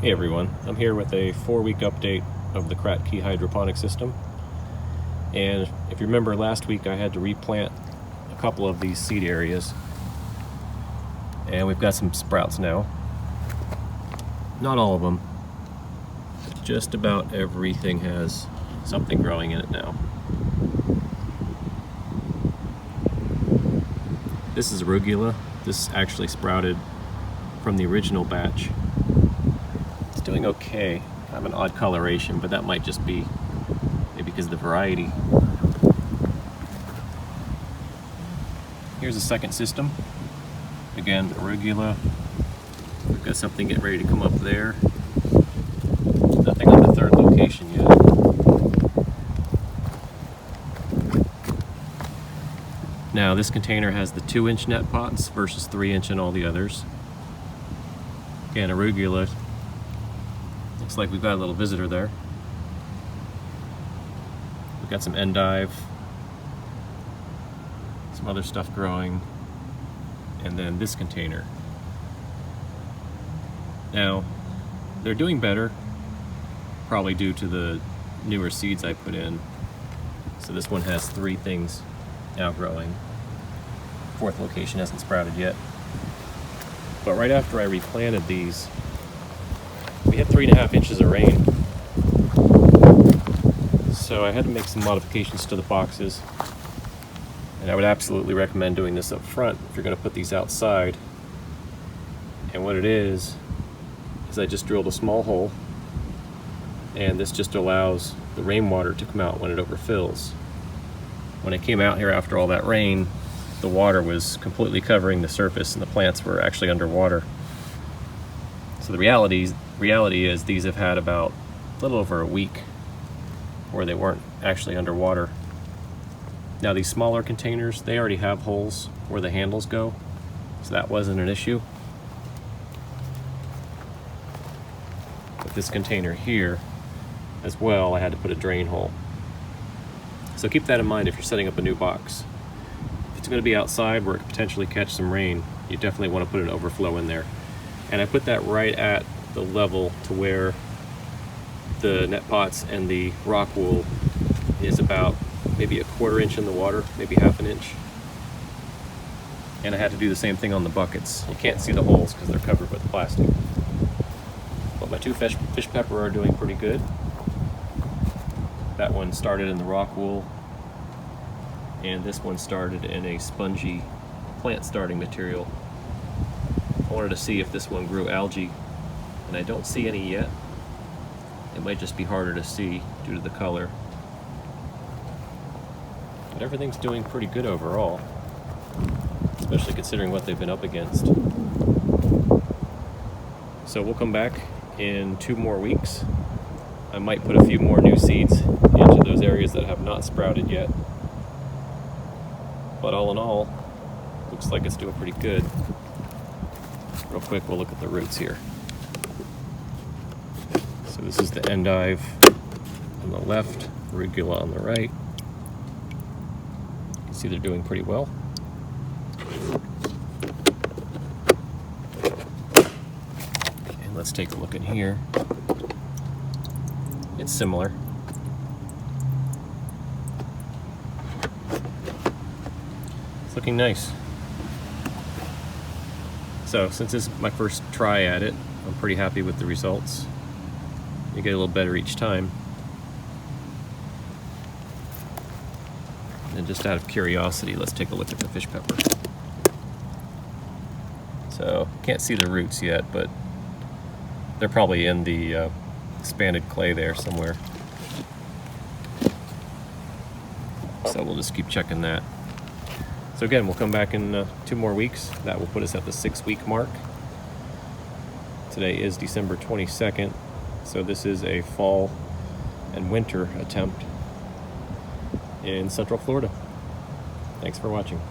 Hey everyone, I'm here with a 4-week update of the Kratky Hydroponic system. And if you remember last week I had to replant a couple of these seed areas. And we've got some sprouts now. Not all of them, but just about everything has something growing in it now. This is arugula. This actually sprouted from the original batch. It's doing okay. I have an odd coloration, but that might just be maybe because of the variety. Here's the second system. Again, arugula. We've got something getting ready to come up there. Nothing on the third location yet. Now this container has the 2-inch net pots versus 3-inch in all the others. Again, arugula. Looks like we've got a little visitor there. We've got some endive, some other stuff growing, and then this container. Now, they're doing better, probably due to the newer seeds I put in. So this one has 3 things now growing. Fourth location hasn't sprouted yet. But right after I replanted these, we had 3.5 inches of rain. So I had to make some modifications to the boxes. And I would absolutely recommend doing this up front if you're going to put these outside. And what it is I just drilled a small hole, and this just allows the rainwater to come out when it overfills. When it came out here after all that rain, the water was completely covering the surface and the plants were actually underwater. So the reality is these have had about a little over a week where they weren't actually underwater. Now these smaller containers, they already have holes where the handles go, so that wasn't an issue. With this container here as well, I had to put a drain hole. So keep that in mind if you're setting up a new box. If it's going to be outside where it could potentially catch some rain, you definitely want to put an overflow in there. And I put that right at the level to where the net pots and the rock wool is about maybe a 1/4 inch in the water, maybe 1/2 inch. And I had to do the same thing on the buckets. You can't see the holes because they're covered with plastic. But my 2 fish pepper are doing pretty good. That one started in the rock wool, and this one started in a spongy plant starting material. I wanted to see if this one grew algae, and I don't see any yet. It might just be harder to see due to the color. But everything's doing pretty good overall, especially considering what they've been up against. So we'll come back in 2 more weeks. I might put a few more new seeds into those areas that have not sprouted yet. But all in all, looks like it's doing pretty good. Real quick, we'll look at the roots here. So this is the endive on the left, arugula on the right. You can see they're doing pretty well. And let's take a look in here. It's similar. It's looking nice. So since this is my first try at it, I'm pretty happy with the results. You get a little better each time. And just out of curiosity, let's take a look at the fish pepper. So can't see the roots yet, but they're probably in the expanded clay there somewhere. So we'll just keep checking that. So again, we'll come back in 2 more weeks. That will put us at the 6-week mark. Today is December 22nd, so this is a fall and winter attempt in Central Florida. Thanks for watching.